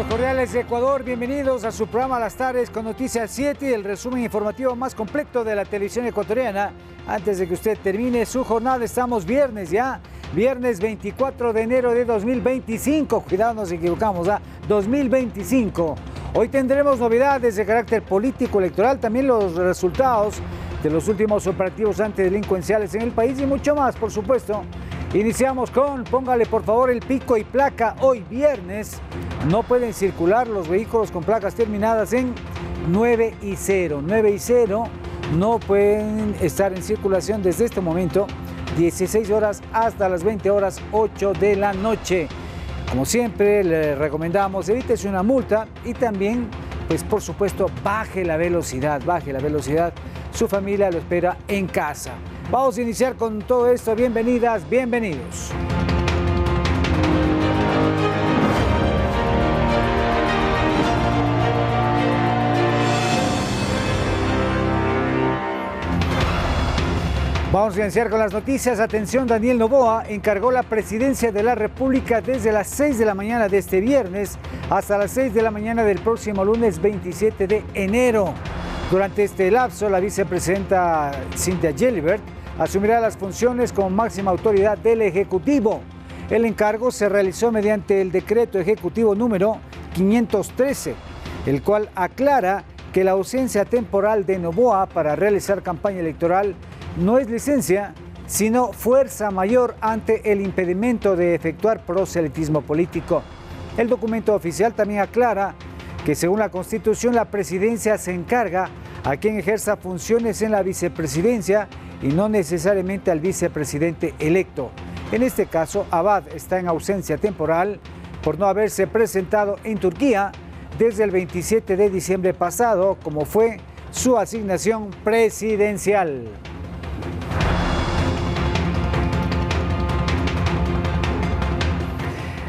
Saludos cordiales de Ecuador, bienvenidos a su programa Las Tardes con Noticias 7 y el resumen informativo más completo de la televisión ecuatoriana. Antes de que usted termine su jornada, estamos viernes ya, viernes 24 de enero de 2025, cuidado nos equivocamos, 2025. Hoy tendremos novedades de carácter político electoral, también los resultados de los últimos operativos antidelincuenciales en el país y mucho más, por supuesto. Iniciamos con, póngale por favor el pico y placa, hoy viernes. No pueden circular los vehículos con placas terminadas en 9 y 0. 9 y 0 no pueden estar en circulación desde este momento, 16 horas hasta las 20 horas 8 de la noche. Como siempre, le recomendamos, evítese una multa y también, pues por supuesto, baje la velocidad. Su familia lo espera en casa. Vamos a iniciar con todo esto. Bienvenidas, bienvenidos. Vamos a iniciar con las noticias. Atención, Daniel Noboa encargó la presidencia de la República desde las 6 de la mañana de este viernes hasta las 6 de la mañana del próximo lunes 27 de enero. Durante este lapso, la vicepresidenta Cynthia Gelibert asumirá las funciones como máxima autoridad del Ejecutivo. El encargo se realizó mediante el decreto ejecutivo número 513, el cual aclara que la ausencia temporal de Noboa para realizar campaña electoral no es licencia, sino fuerza mayor ante el impedimento de efectuar proselitismo político. El documento oficial también aclara que según la Constitución la presidencia se encarga a quien ejerza funciones en la vicepresidencia y no necesariamente al vicepresidente electo. En este caso, Abad está en ausencia temporal por no haberse presentado en Turquía desde el 27 de diciembre pasado, como fue su asignación presidencial.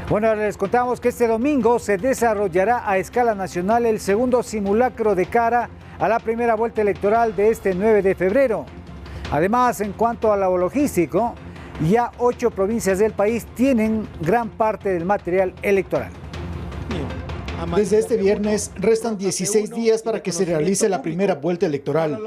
Bueno, les contamos que este domingo se desarrollará a escala nacional el segundo simulacro de cara a la primera vuelta electoral de este 9 de febrero. Además, en cuanto a lo logístico, ya 8 provincias del país tienen gran parte del material electoral. Desde este viernes restan 16 días para que se realice la primera vuelta electoral.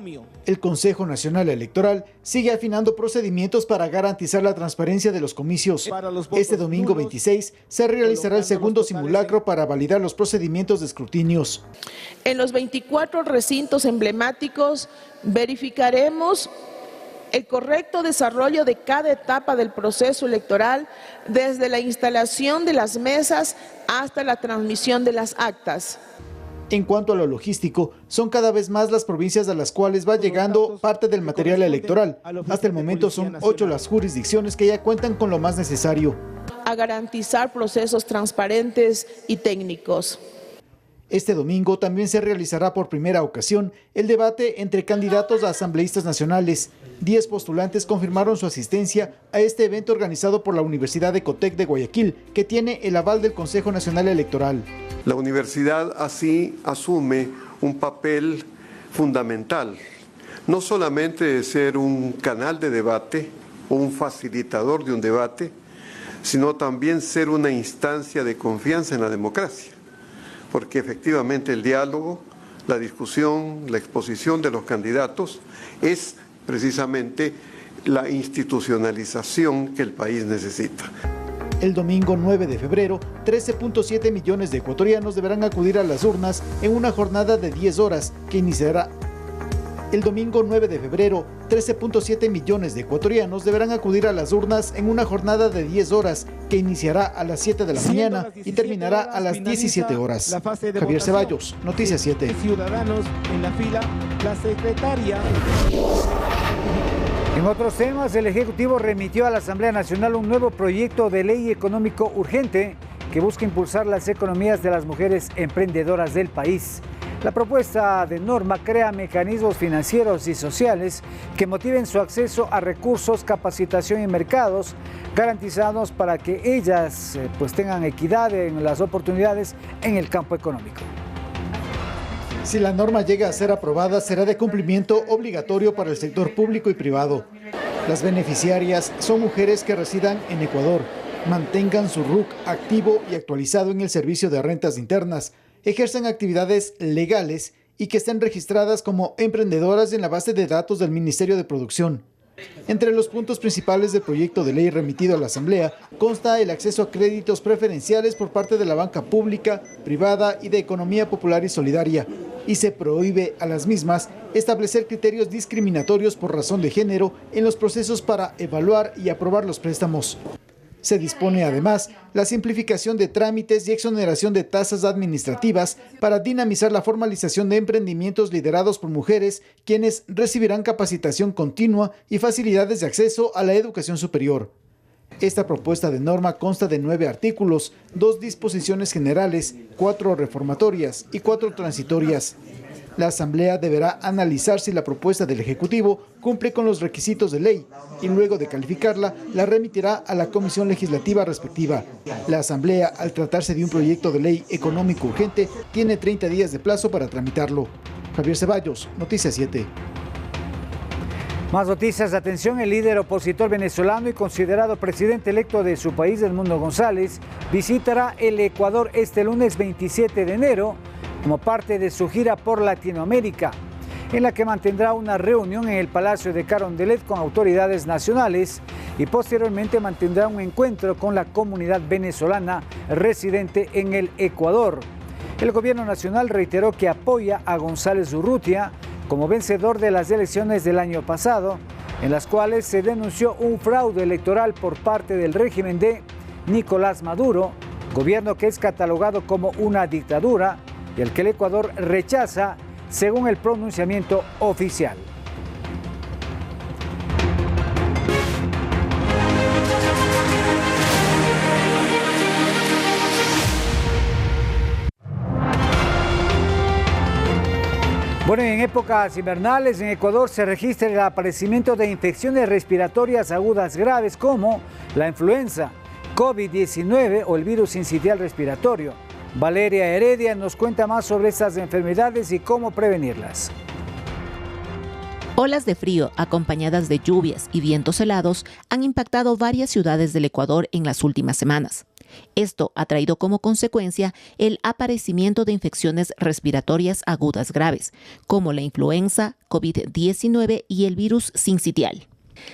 El Consejo Nacional Electoral sigue afinando procedimientos para garantizar la transparencia de los comicios. Este domingo 26 se realizará el segundo simulacro para validar los procedimientos de escrutinios. En los 24 recintos emblemáticos verificaremos el correcto desarrollo de cada etapa del proceso electoral, desde la instalación de las mesas hasta la transmisión de las actas. En cuanto a lo logístico, son cada vez más las provincias a las cuales va llegando parte del material electoral. Hasta el momento son 8 las jurisdicciones que ya cuentan con lo más necesario. A garantizar procesos transparentes y técnicos. Este domingo también se realizará por primera ocasión el debate entre candidatos a asambleístas nacionales. 10 postulantes confirmaron su asistencia a este evento organizado por la Universidad Ecotec de Guayaquil, que tiene el aval del Consejo Nacional Electoral. La universidad así asume un papel fundamental, no solamente de ser un canal de debate o un facilitador de un debate, sino también ser una instancia de confianza en la democracia. Porque efectivamente el diálogo, la discusión, la exposición de los candidatos es precisamente la institucionalización que el país necesita. El domingo 9 de febrero, 13.7 millones de ecuatorianos deberán acudir a las urnas en una jornada de 10 horas que iniciará. El domingo 9 de febrero, 13.7 millones de ecuatorianos deberán acudir a las urnas en una jornada de 10 horas que iniciará a las 7 de la mañana y terminará a las 17 horas. Javier Ceballos, Noticias 7. Ciudadanos en la fila, la secretaria. En otros temas, el Ejecutivo remitió a la Asamblea Nacional un nuevo proyecto de ley económico urgente que busca impulsar las economías de las mujeres emprendedoras del país. La propuesta de norma crea mecanismos financieros y sociales que motiven su acceso a recursos, capacitación y mercados garantizados para que ellas tengan equidad en las oportunidades en el campo económico. Si la norma llega a ser aprobada, será de cumplimiento obligatorio para el sector público y privado. Las beneficiarias son mujeres que residan en Ecuador, mantengan su RUC activo y actualizado en el Servicio de Rentas Internas, ejercen actividades legales y que estén registradas como emprendedoras en la base de datos del Ministerio de Producción. Entre los puntos principales del proyecto de ley remitido a la Asamblea consta el acceso a créditos preferenciales por parte de la banca pública, privada y de economía popular y solidaria, y se prohíbe a las mismas establecer criterios discriminatorios por razón de género en los procesos para evaluar y aprobar los préstamos. Se dispone además la simplificación de trámites y exoneración de tasas administrativas para dinamizar la formalización de emprendimientos liderados por mujeres, quienes recibirán capacitación continua y facilidades de acceso a la educación superior. Esta propuesta de norma consta de 9 artículos, 2 disposiciones generales, 4 reformatorias y 4 transitorias. La Asamblea deberá analizar si la propuesta del Ejecutivo cumple con los requisitos de ley y luego de calificarla, la remitirá a la Comisión Legislativa respectiva. La Asamblea, al tratarse de un proyecto de ley económico urgente, tiene 30 días de plazo para tramitarlo. Javier Ceballos, Noticias 7. Más noticias, atención, el líder opositor venezolano y considerado presidente electo de su país, Edmundo González, visitará el Ecuador este lunes 27 de enero como parte de su gira por Latinoamérica, en la que mantendrá una reunión en el Palacio de Carondelet con autoridades nacionales y posteriormente mantendrá un encuentro con la comunidad venezolana residente en el Ecuador. El gobierno nacional reiteró que apoya a González Urrutia como vencedor de las elecciones del año pasado, en las cuales se denunció un fraude electoral por parte del régimen de Nicolás Maduro, gobierno que es catalogado como una dictadura y el que el Ecuador rechaza según el pronunciamiento oficial. Bueno, en épocas invernales en Ecuador se registra el aparecimiento de infecciones respiratorias agudas graves como la influenza, COVID-19 o el virus sincitial respiratorio. Valeria Heredia nos cuenta más sobre estas enfermedades y cómo prevenirlas. Olas de frío acompañadas de lluvias y vientos helados han impactado varias ciudades del Ecuador en las últimas semanas. Esto ha traído como consecuencia el aparecimiento de infecciones respiratorias agudas graves, como la influenza, COVID-19 y el virus sincitial.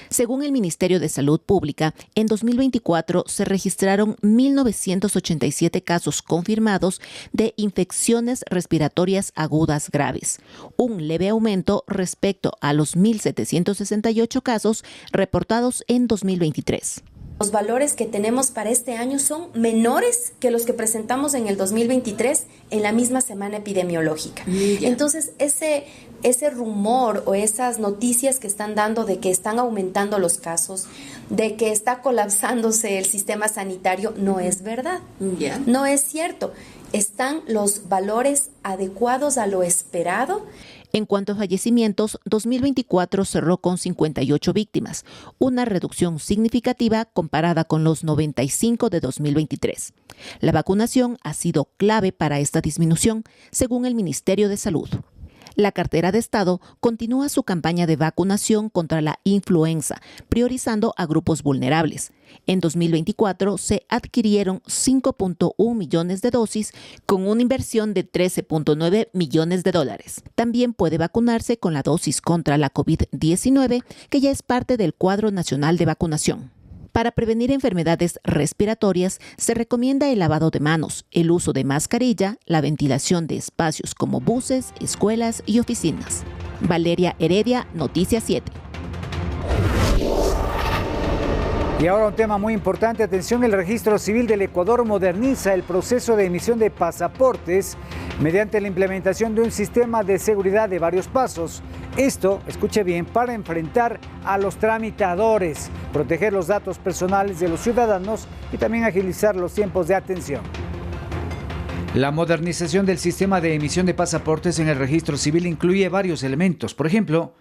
Según el Ministerio de Salud Pública, en 2024 se registraron 1.987 casos confirmados de infecciones respiratorias agudas graves, un leve aumento respecto a los 1.768 casos reportados en 2023. Los valores que tenemos para este año son menores que los que presentamos en el 2023 en la misma semana epidemiológica. Entonces, ese rumor o esas noticias que están dando de que están aumentando los casos, de que está colapsándose el sistema sanitario, no es verdad. No es cierto. Están los valores adecuados a lo esperado. En cuanto a fallecimientos, 2024 cerró con 58 víctimas, una reducción significativa comparada con los 95 de 2023. La vacunación ha sido clave para esta disminución, según el Ministerio de Salud. La cartera de Estado continúa su campaña de vacunación contra la influenza, priorizando a grupos vulnerables. En 2024 se adquirieron 5.1 millones de dosis con una inversión de $13.9 millones. También puede vacunarse con la dosis contra la COVID-19, que ya es parte del cuadro nacional de vacunación. Para prevenir enfermedades respiratorias, se recomienda el lavado de manos, el uso de mascarilla, la ventilación de espacios como buses, escuelas y oficinas. Valeria Heredia, Noticias 7. Y ahora un tema muy importante, atención, el Registro Civil del Ecuador moderniza el proceso de emisión de pasaportes mediante la implementación de un sistema de seguridad de varios pasos. Esto, escuche bien, para enfrentar a los tramitadores, proteger los datos personales de los ciudadanos y también agilizar los tiempos de atención. La modernización del sistema de emisión de pasaportes en el Registro Civil incluye varios elementos. Por ejemplo,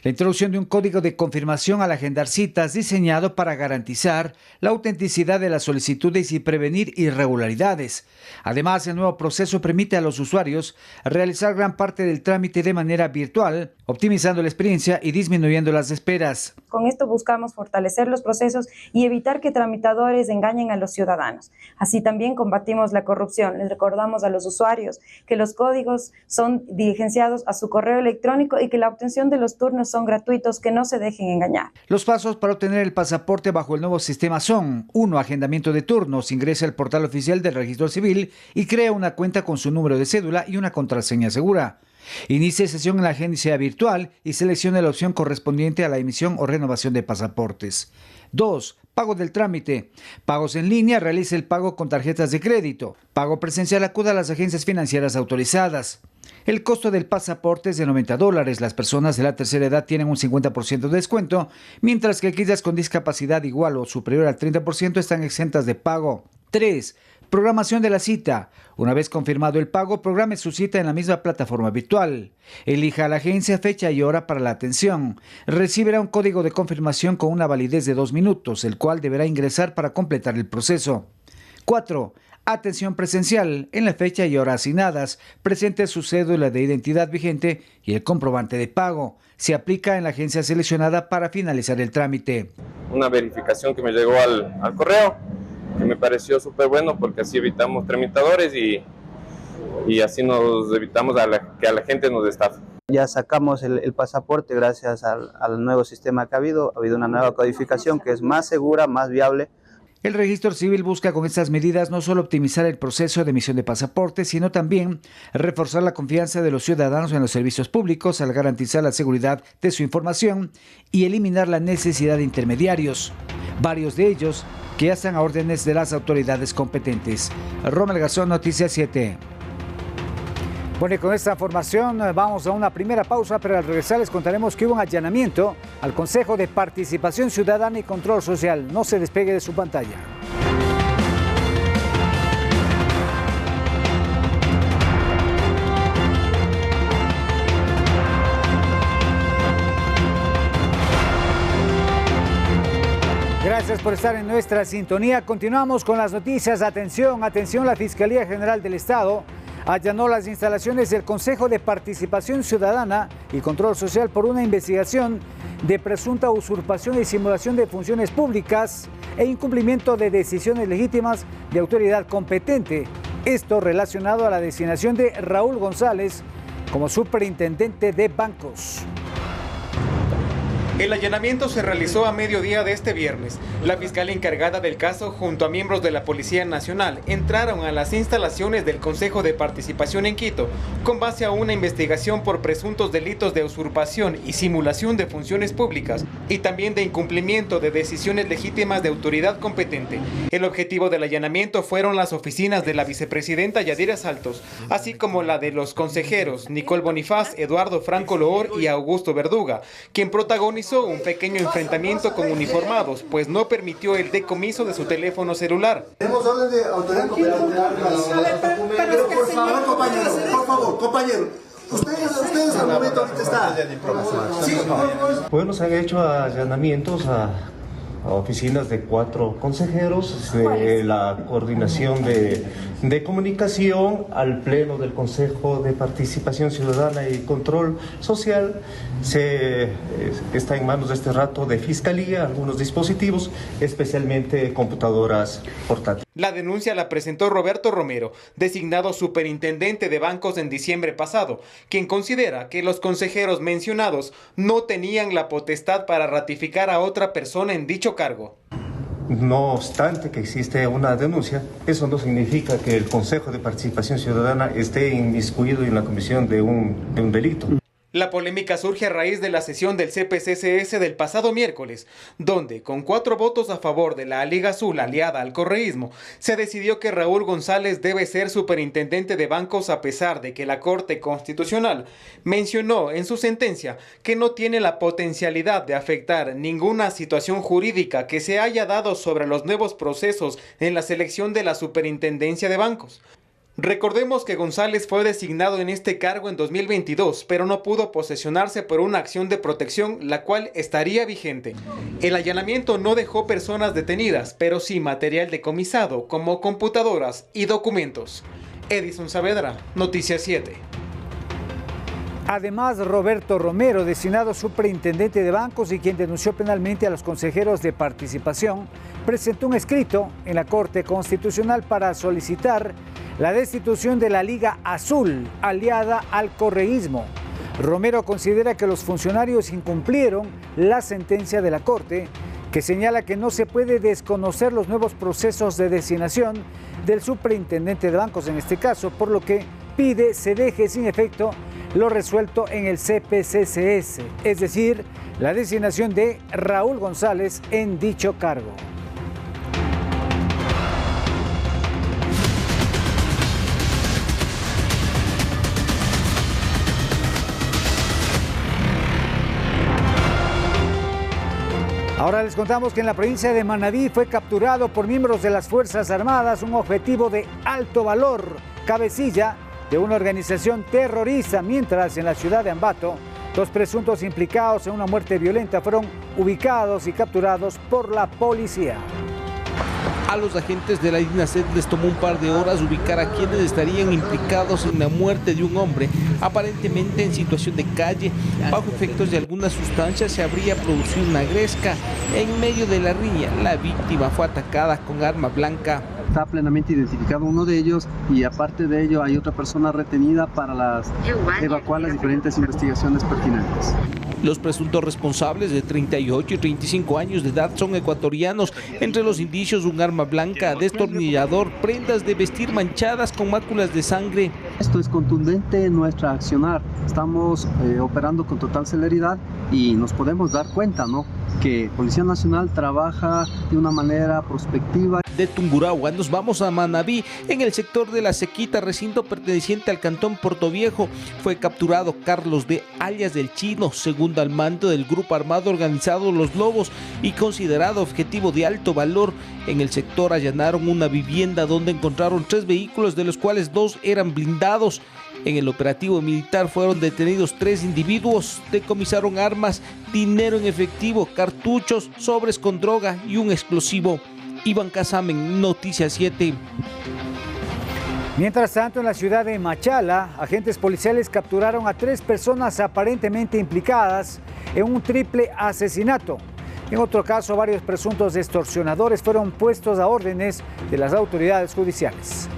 La introducción de un código de confirmación al agendar citas diseñado para garantizar la autenticidad de las solicitudes y prevenir irregularidades. Además, el nuevo proceso permite a los usuarios realizar gran parte del trámite de manera virtual, optimizando la experiencia y disminuyendo las esperas. Con esto buscamos fortalecer los procesos y evitar que tramitadores engañen a los ciudadanos. Así también combatimos la corrupción. Les recordamos a los usuarios que los códigos son diligenciados a su correo electrónico y que la obtención de los turnos son gratuitos, que no se dejen engañar. Los pasos para obtener el pasaporte bajo el nuevo sistema son: 1. Agendamiento de turnos. Ingrese al portal oficial del Registro Civil y crea una cuenta con su número de cédula y una contraseña segura. Inicie sesión en la agencia virtual y seleccione la opción correspondiente a la emisión o renovación de pasaportes. 2. Pago del trámite. Pagos en línea, realice el pago con tarjetas de crédito. Pago presencial, acuda a las agencias financieras autorizadas. El costo del pasaporte es de $90. Las personas de la tercera edad tienen un 50% de descuento, mientras que aquellas con discapacidad igual o superior al 30% están exentas de pago. 3. Programación de la cita. Una vez confirmado el pago, programe su cita en la misma plataforma virtual. Elija a la agencia, fecha y hora para la atención. Recibirá un código de confirmación con una validez de 2 minutos, el cual deberá ingresar para completar el proceso. 4. Atención presencial. En la fecha y hora asignadas, presente su cédula de identidad vigente y el comprobante de pago. Se aplica en la agencia seleccionada para finalizar el trámite. Una verificación que me llegó al correo, que me pareció súper bueno porque así evitamos tramitadores y así nos evitamos que a la gente nos estafe. Ya sacamos el pasaporte gracias al nuevo sistema que ha habido una nueva codificación que es más segura, más viable. El Registro Civil busca con estas medidas no solo optimizar el proceso de emisión de pasaportes, sino también reforzar la confianza de los ciudadanos en los servicios públicos al garantizar la seguridad de su información y eliminar la necesidad de intermediarios, varios de ellos que ya están a órdenes de las autoridades competentes. Rommel Garzón, Noticias 7. Bueno, y con esta información vamos a una primera pausa, pero al regresar les contaremos que hubo un allanamiento al Consejo de Participación Ciudadana y Control Social. No se despegue de su pantalla. Gracias por estar en nuestra sintonía. Continuamos con las noticias. Atención, atención, la Fiscalía General del Estado allanó las instalaciones del Consejo de Participación Ciudadana y Control Social por una investigación de presunta usurpación y simulación de funciones públicas e incumplimiento de decisiones legítimas de autoridad competente. Esto relacionado a la designación de Raúl González como superintendente de bancos. El allanamiento se realizó a mediodía de este viernes. La fiscal encargada del caso, junto a miembros de la Policía Nacional, entraron a las instalaciones del Consejo de Participación en Quito, con base a una investigación por presuntos delitos de usurpación y simulación de funciones públicas, y también de incumplimiento de decisiones legítimas de autoridad competente. El objetivo del allanamiento fueron las oficinas de la vicepresidenta Yadira Saltos, así como la de los consejeros Nicole Bonifaz, Eduardo Franco Loor y Augusto Verduga, quien protagonizó un pequeño enfrentamiento con uniformados, pues no permitió el decomiso de su teléfono celular. Tenemos orden de autoridad competente. Pero por favor, compañero. Ustedes al momento ahorita están. Bueno, se han hecho allanamientos a oficinas de 4 consejeros, de la coordinación de comunicación, al pleno del Consejo de Participación Ciudadana y Control Social. Está en manos de este rato de Fiscalía algunos dispositivos, especialmente computadoras portátiles. La denuncia la presentó Roberto Romero, designado superintendente de bancos en diciembre pasado, quien considera que los consejeros mencionados no tenían la potestad para ratificar a otra persona en dicho cargo. No obstante que existe una denuncia, eso no significa que el Consejo de Participación Ciudadana esté inmiscuido en la comisión de un delito. La polémica surge a raíz de la sesión del CPCCS del pasado miércoles, donde, con 4 votos a favor de la Liga Azul aliada al correísmo, se decidió que Raúl González debe ser superintendente de bancos a pesar de que la Corte Constitucional mencionó en su sentencia que no tiene la potencialidad de afectar ninguna situación jurídica que se haya dado sobre los nuevos procesos en la selección de la superintendencia de bancos. Recordemos que González fue designado en este cargo en 2022, pero no pudo posesionarse por una acción de protección, la cual estaría vigente. El allanamiento no dejó personas detenidas, pero sí material decomisado, como computadoras y documentos. Edison Saavedra, Noticias 7. Además, Roberto Romero, designado superintendente de bancos y quien denunció penalmente a los consejeros de participación, presentó un escrito en la Corte Constitucional para solicitar la destitución de la Liga Azul, aliada al correísmo. Romero considera que los funcionarios incumplieron la sentencia de la Corte, que señala que no se puede desconocer los nuevos procesos de designación del superintendente de bancos en este caso, por lo que pide se deje sin efecto lo resuelto en el CPCCS, es decir, la designación de Raúl González en dicho cargo. Ahora les contamos que en la provincia de Manabí fue capturado por miembros de las Fuerzas Armadas un objetivo de alto valor, cabecilla de una organización terrorista, mientras en la ciudad de Ambato, 2 presuntos implicados en una muerte violenta fueron ubicados y capturados por la policía. A los agentes de la DINASET les tomó un par de horas ubicar a quienes estarían implicados en la muerte de un hombre, aparentemente en situación de calle. Bajo efectos de alguna sustancia se habría producido una gresca. En medio de la riña, la víctima fue atacada con arma blanca. Está plenamente identificado uno de ellos y aparte de ello hay otra persona retenida para evacuar las diferentes investigaciones pertinentes. Los presuntos responsables de 38 y 35 años de edad son ecuatorianos. Entre los indicios, un arma blanca, destornillador, prendas de vestir manchadas con máculas de sangre. Esto es contundente en nuestra accionar. Estamos operando con total celeridad y nos podemos dar cuenta, ¿no?, que Policía Nacional trabaja de una manera prospectiva. De Tungurahua nos vamos a Manabí, en el sector de La Sequita, recinto perteneciente al cantón Portoviejo. Fue capturado Carlos D., alias del Chino, segundo al mando del grupo armado organizado Los Lobos y considerado objetivo de alto valor. En el sector allanaron una vivienda donde encontraron 3 vehículos, de los cuales 2 eran blindados. En el operativo militar fueron detenidos 3 individuos, decomisaron armas, dinero en efectivo, cartuchos, sobres con droga y un explosivo. Iván Casamen, Noticias 7. Mientras tanto, en la ciudad de Machala, agentes policiales capturaron a 3 personas aparentemente implicadas en un triple asesinato. En otro caso, varios presuntos extorsionadores fueron puestos a órdenes de las autoridades judiciales.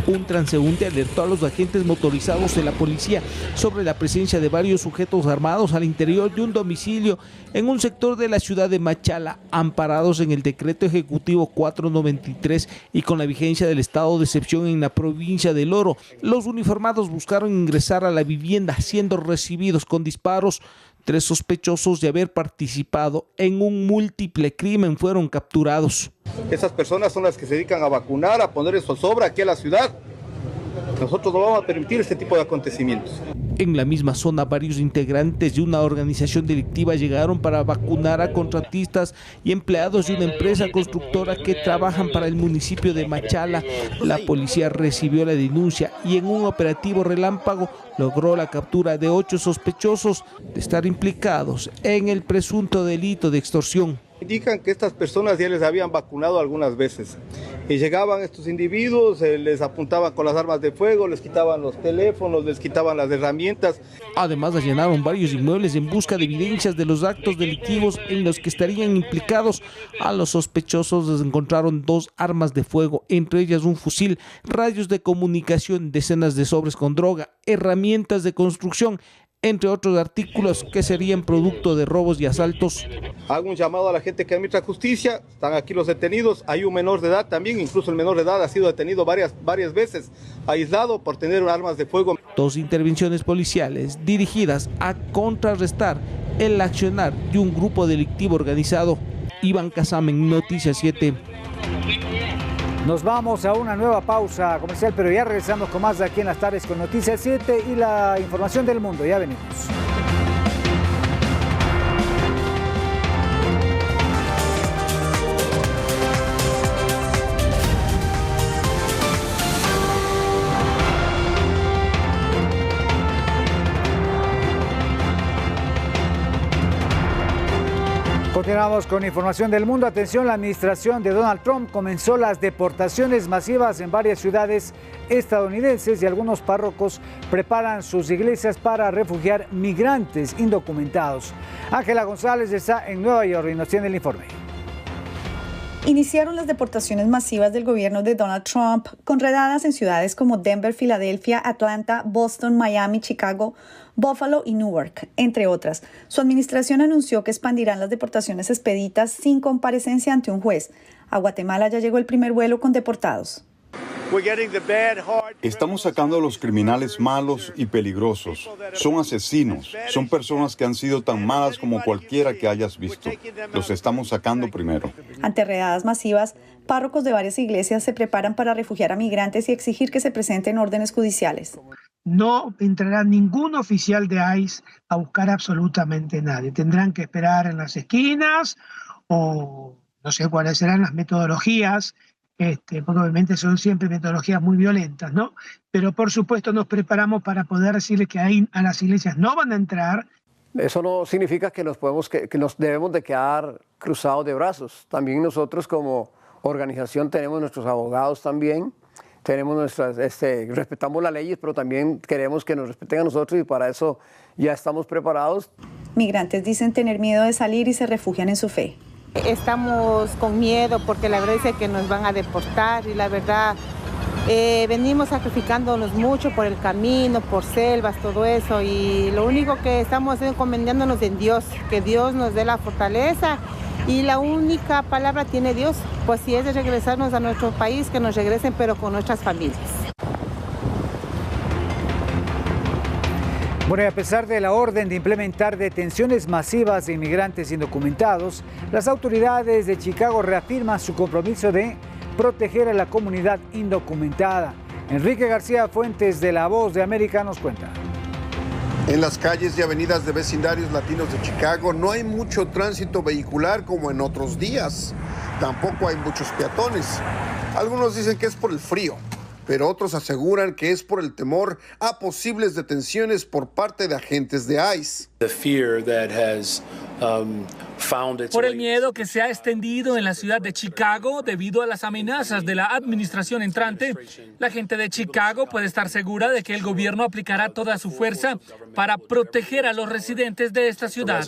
Un transeúnte alertó a los agentes motorizados de la policía sobre la presencia de varios sujetos armados al interior de un domicilio en un sector de la ciudad de Machala, amparados en el decreto ejecutivo 493 y con la vigencia del estado de excepción en la provincia del Oro. Los uniformados buscaron ingresar a la vivienda, siendo recibidos con disparos. 3 sospechosos de haber participado en un múltiple crimen fueron capturados. Esas personas son las que se dedican a vacunar, a poner zozobra aquí a la ciudad. Nosotros no vamos a permitir este tipo de acontecimientos. En la misma zona, varios integrantes de una organización delictiva llegaron para vacunar a contratistas y empleados de una empresa constructora que trabajan para el municipio de Machala. La policía recibió la denuncia y en un operativo relámpago logró la captura de 8 sospechosos de estar implicados en el presunto delito de extorsión. Indican que estas personas ya les habían vacunado algunas veces y llegaban estos individuos, les apuntaban con las armas de fuego, les quitaban los teléfonos, les quitaban las herramientas. Además, allanaron varios inmuebles en busca de evidencias de los actos delictivos en los que estarían implicados. A los sospechosos les encontraron 2 armas de fuego, entre ellas un fusil, radios de comunicación, decenas de sobres con droga, herramientas de construcción, entre otros artículos que serían producto de robos y asaltos. Hago un llamado a la gente que administra justicia, están aquí los detenidos, hay un menor de edad también, incluso el menor de edad ha sido detenido varias veces, aislado por tener armas de fuego. 2 intervenciones policiales dirigidas a contrarrestar el accionar de un grupo delictivo organizado. Iván Casamen, Noticias 7. Nos vamos a una nueva pausa comercial, pero ya regresamos con más de aquí en las tardes con Noticias 7 y la información del mundo. Ya venimos. Continuamos con información del mundo. Atención, la administración de Donald Trump comenzó las deportaciones masivas en varias ciudades estadounidenses y algunos párrocos preparan sus iglesias para refugiar migrantes indocumentados. Ángela González está en Nueva York y nos tiene el informe. Iniciaron las deportaciones masivas del gobierno de Donald Trump con redadas en ciudades como Denver, Filadelfia, Atlanta, Boston, Miami, Chicago, Buffalo y Newark, entre otras. Su administración anunció que expandirán las deportaciones expeditas sin comparecencia ante un juez. A Guatemala ya llegó el primer vuelo con deportados. Estamos sacando a los criminales malos y peligrosos. Son asesinos, son personas que han sido tan malas como cualquiera que hayas visto. Los estamos sacando primero. Ante redadas masivas, párrocos de varias iglesias se preparan para refugiar a migrantes y exigir que se presenten órdenes judiciales. No entrará ningún oficial de ICE a buscar absolutamente a nadie. Tendrán que esperar en las esquinas o no sé cuáles serán las metodologías. Porque obviamente son siempre metodologías muy violentas, ¿no? Pero por supuesto nos preparamos para poder decirles que ahí a las iglesias no van a entrar. Eso no significa que nos debemos de quedar cruzados de brazos. También nosotros como organización tenemos nuestros abogados también, tenemos respetamos las leyes, pero también queremos que nos respeten a nosotros y para eso ya estamos preparados. Migrantes dicen tener miedo de salir y se refugian en su fe. Estamos con miedo porque la verdad es que nos van a deportar y la verdad venimos sacrificándonos mucho por el camino, por selvas, todo eso y lo único que estamos encomendándonos en Dios, que Dios nos dé la fortaleza y la única palabra tiene Dios, pues si es de regresarnos a nuestro país, que nos regresen pero con nuestras familias. Bueno, y a pesar de la orden de implementar detenciones masivas de inmigrantes indocumentados, las autoridades de Chicago reafirman su compromiso de proteger a la comunidad indocumentada. Enrique García Fuentes de La Voz de América nos cuenta. En las calles y avenidas de vecindarios latinos de Chicago no hay mucho tránsito vehicular como en otros días. Tampoco hay muchos peatones. Algunos dicen que es por el frío, pero otros aseguran que es por el temor a posibles detenciones por parte de agentes de ICE. Por el miedo que se ha extendido en la ciudad de Chicago debido a las amenazas de la administración entrante, la gente de Chicago puede estar segura de que el gobierno aplicará toda su fuerza para proteger a los residentes de esta ciudad.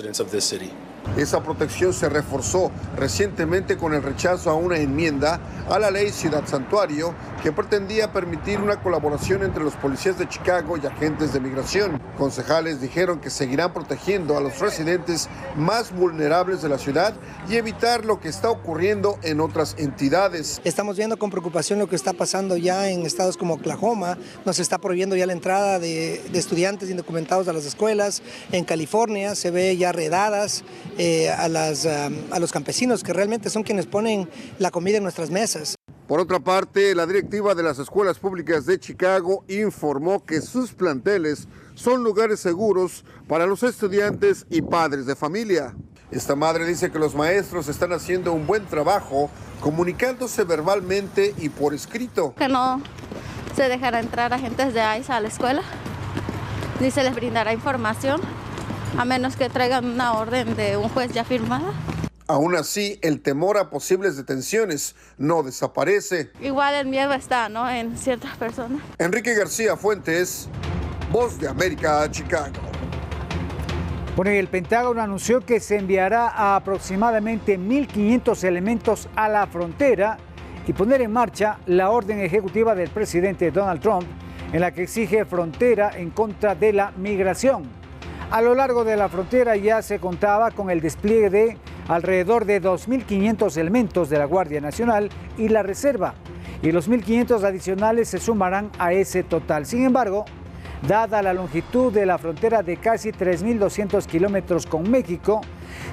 Esa protección se reforzó recientemente con el rechazo a una enmienda a la ley Ciudad Santuario que pretendía permitir una colaboración entre los policías de Chicago y agentes de migración. Concejales dijeron que seguirán protegiendo a los residentes más vulnerables de la ciudad y evitar lo que está ocurriendo en otras entidades. Estamos viendo con preocupación lo que está pasando ya en estados como Oklahoma. Nos está prohibiendo ya la entrada de estudiantes indocumentados a las escuelas. En California se ve ya redadas a los campesinos, que realmente son quienes ponen la comida en nuestras mesas. Por otra parte, la directiva de las escuelas públicas de Chicago informó que sus planteles son lugares seguros para los estudiantes y padres de familia. Esta madre dice que los maestros están haciendo un buen trabajo comunicándose verbalmente y por escrito. Que no se dejará entrar agentes de ICE a la escuela, ni se les brindará información, a menos que traigan una orden de un juez ya firmada. Aún así, el temor a posibles detenciones no desaparece. Igual el miedo está, ¿no?, en ciertas personas. Enrique García Fuentes, Voz de América, Chicago. Bueno, y el Pentágono anunció que se enviará a aproximadamente 1.500 elementos a la frontera y poner en marcha la orden ejecutiva del presidente Donald Trump en la que exige frontera en contra de la migración. A lo largo de la frontera ya se contaba con el despliegue de alrededor de 2.500 elementos de la Guardia Nacional y la Reserva, y los 1.500 adicionales se sumarán a ese total. Sin embargo, dada la longitud de la frontera de casi 3.200 kilómetros con México,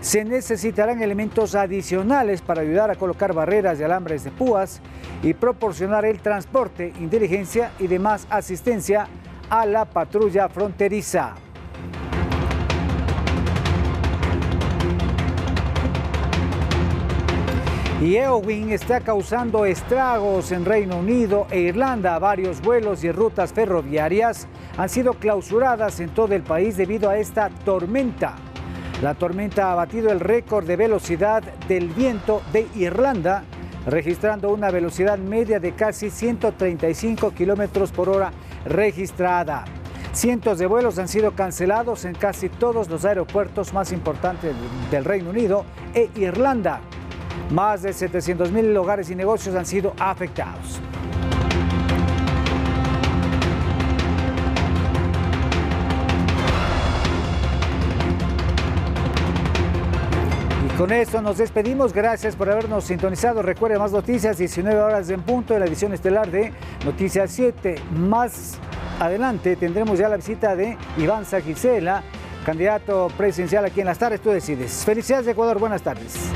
se necesitarán elementos adicionales para ayudar a colocar barreras de alambres de púas y proporcionar el transporte, inteligencia y demás asistencia a la patrulla fronteriza. Y Eowyn está causando estragos en Reino Unido e Irlanda. Varios vuelos y rutas ferroviarias han sido clausuradas en todo el país debido a esta tormenta. La tormenta ha batido el récord de velocidad del viento de Irlanda, registrando una velocidad media de casi 135 kilómetros por hora registrada. Cientos de vuelos han sido cancelados en casi todos los aeropuertos más importantes del Reino Unido e Irlanda. Más de 700.000 hogares y negocios han sido afectados. Con esto nos despedimos. Gracias por habernos sintonizado. Recuerde, más noticias, 19 horas en punto de la edición estelar de Noticias 7. Más adelante tendremos ya la visita de Iván Saquicela, candidato presidencial aquí en Las Tardes. Tú decides. Felicidades, Ecuador. Buenas tardes.